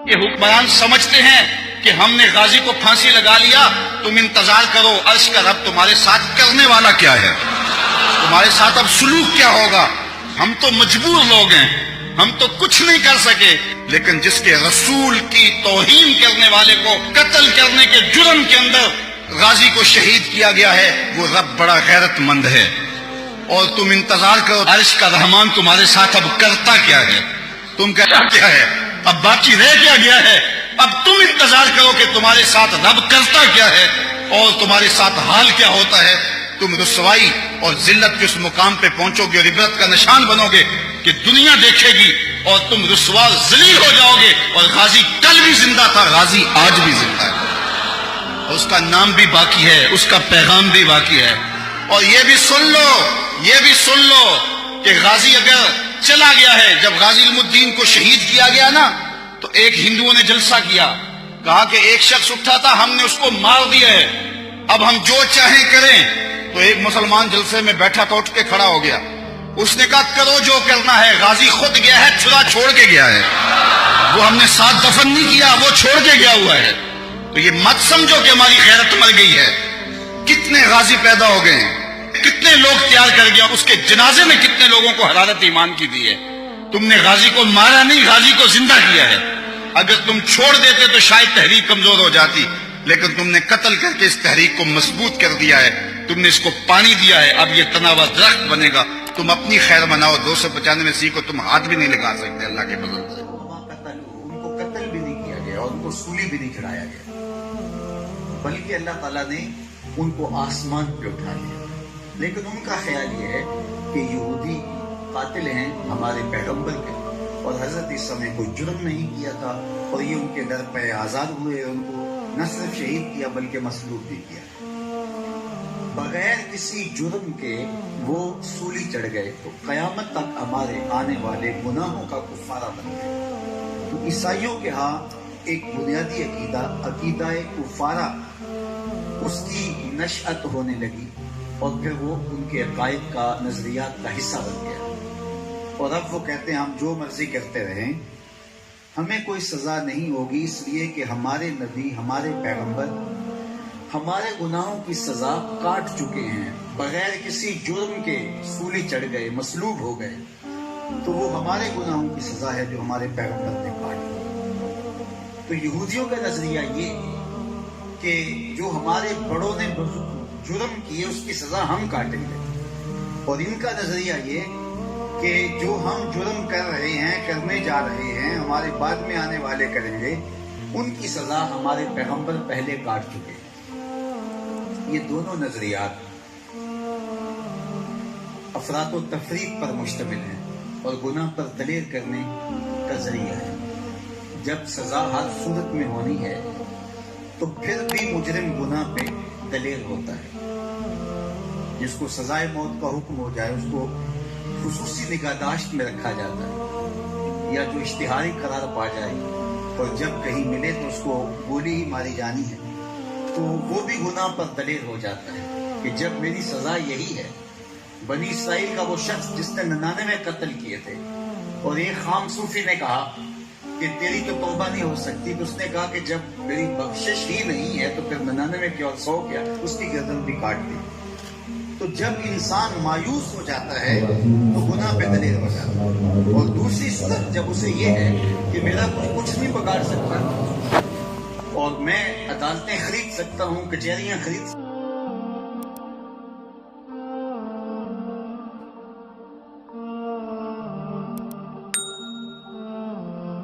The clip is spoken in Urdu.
یہ حکمران سمجھتے ہیں کہ ہم نے غازی کو پھانسی لگا لیا، تم انتظار کرو، عرش کا رب تمہارے ساتھ کرنے والا کیا ہے، تمہارے ساتھ اب سلوک کیا ہوگا۔ ہم تو مجبور لوگ ہیں، ہم تو کچھ نہیں کر سکے، لیکن جس کے رسول کی توہین کرنے والے کو قتل کرنے کے جرم کے اندر غازی کو شہید کیا گیا ہے، وہ رب بڑا غیرت مند ہے۔ اور تم انتظار کرو، عرش کا رحمان تمہارے ساتھ اب کرتا کیا ہے، تم کہتا کیا ہے، اب باقی رہ کیا گیا ہے، اب تم انتظار کرو کہ تمہارے ساتھ رب کرتا کیا ہے اور تمہارے ساتھ حال کیا ہوتا ہے۔ تم رسوائی اور ذلت کے اس مقام پہ پہنچو گے اور عبرت کا نشان بنو گے کہ دنیا دیکھے گی، اور تم رسوا ذلیل ہو جاؤ گے۔ اور غازی کل بھی زندہ تھا، غازی آج بھی زندہ ہے، اور اس کا نام بھی باقی ہے، اس کا پیغام بھی باقی ہے۔ اور یہ بھی سن لو کہ غازی اگر چلا گیا ہے، جب غازی علم الدین کو شہید کیا گیا نا، تو ایک ہندوؤں نے جلسہ کیا، کہا کہ ایک شخص اٹھا تھا، ہم نے اس کو مار دیا ہے، اب ہم جو چاہیں کریں۔ تو ایک مسلمان جلسے میں بیٹھا تھا، اٹھ کے کھڑا ہو گیا، اس نے کہا کرو جو کرنا ہے، غازی خود گیا ہے، چھرا چھوڑ کے گیا ہے، وہ ہم نے ساتھ دفن نہیں کیا، وہ چھوڑ کے گیا ہوا ہے۔ تو یہ مت سمجھو کہ ہماری غیرت مر گئی ہے، کتنے غازی پیدا ہو گئے ہیں، کتنے لوگ تیار کر گیا، اس کے جنازے میں کتنے لوگوں کو حرارت ایمان کی دی ہے۔ تم نے غازی کو مارا نہیں، غازی کو زندہ کیا ہے۔ اگر تم چھوڑ دیتے تو شاید تحریک کمزور ہو جاتی، لیکن تم نے قتل کر کے اس تحریک کو مضبوط کر دیا ہے، تم نے اس کو پانی دیا ہے، اب یہ تناوا درخت بنے گا۔ تم اپنی خیر مناؤ، 295 کو تم ہاتھ بھی نہیں لگا سکتے اللہ کے فضل سے۔ ان کو قتل بھی نہیں کیا گیا اور ان کو سولی بھی نہیں چڑھایا گیا، بلکہ اللہ تعالیٰ نے ان کو آسمان پہ اٹھا لیا۔ لیکن ان کا خیال یہ ہے کہ یہودی قاتل ہیں ہمارے پیغمبر کے، اور حضرت عیسیٰ نے کوئی جرم نہیں کیا تھا، اور یہ ان کے در پہ آزاد ہوئے، ان کو نہ صرف شہید کیا بلکہ مصلوب بھی کیا۔ بغیر کسی جرم کے وہ سولی چڑھ گئے، تو قیامت تک ہمارے آنے والے گناہوں کا کفارہ بن گئے۔ تو عیسائیوں کے ہاں ایک بنیادی عقیدہ کفارہ، اس کی نشأت ہونے لگی، اور پھر وہ ان کے عقائد کا، نظریات کا حصہ بن گیا۔ اور اب وہ کہتے ہیں ہم جو مرضی کرتے رہیں، ہمیں کوئی سزا نہیں ہوگی، اس لیے کہ ہمارے نبی، ہمارے پیغمبر ہمارے گناہوں کی سزا کاٹ چکے ہیں، بغیر کسی جرم کے سولی چڑھ گئے، مصلوب ہو گئے، تو وہ ہمارے گناہوں کی سزا ہے جو ہمارے پیغمبر نے کاٹی۔ تو یہودیوں کا نظریہ یہ کہ جو ہمارے بڑوں نے جرم کیے اس کی سزا ہم کاٹیں گے، اور ان کا نظریہ یہ کہ جو ہم جرم کر رہے ہیں، کرنے جا رہے ہیں، ہمارے بعد میں آنے والے کریں گے، ان کی سزا ہمارے پیغمبر پہلے کاٹ چکے ہیں۔ یہ دونوں نظریات افراط و تفریق پر مشتمل ہیں اور گناہ پر دلیر کرنے کا ذریعہ ہے۔ جب سزا ہر صورت میں ہونی ہے تو پھر بھی مجرم گناہ پہ دلیر ہوتا ہے۔ جس کو سزائے موت کا حکم ہو جائے اس کو خصوصی نگہداشت میں رکھا جاتا ہے، یا جو اشتہاری قرار پا جائے اور جب کہیں ملے تو اس کو گولی ہی ماری جانی ہے، تو وہ بھی گناہ پر دلیر ہو جاتا ہے کہ جب میری سزا یہی ہے۔ بنی اسرائیل کا وہ شخص جس نے 99 قتل کیے تھے، اور ایک خام صوفی نے کہا کہ تیری تو توبہ نہیں ہو سکتی، تو اس نے کہا کہ جب میری بخشش ہی نہیں ہے تو پھر 99 کیا اور 100 کیا، اس کی گردن بھی کاٹ دی۔ تو جب انسان مایوس ہو جاتا ہے تو گناہ پہ دلیر ہو جاتا ہے، اور دوسری صورت جب اسے یہ ہے کہ میرا کچھ نہیں بگاڑ سکتا، اور میں عدالتیں خرید سکتا ہوں، کچہریاں خرید سکتا ہوں،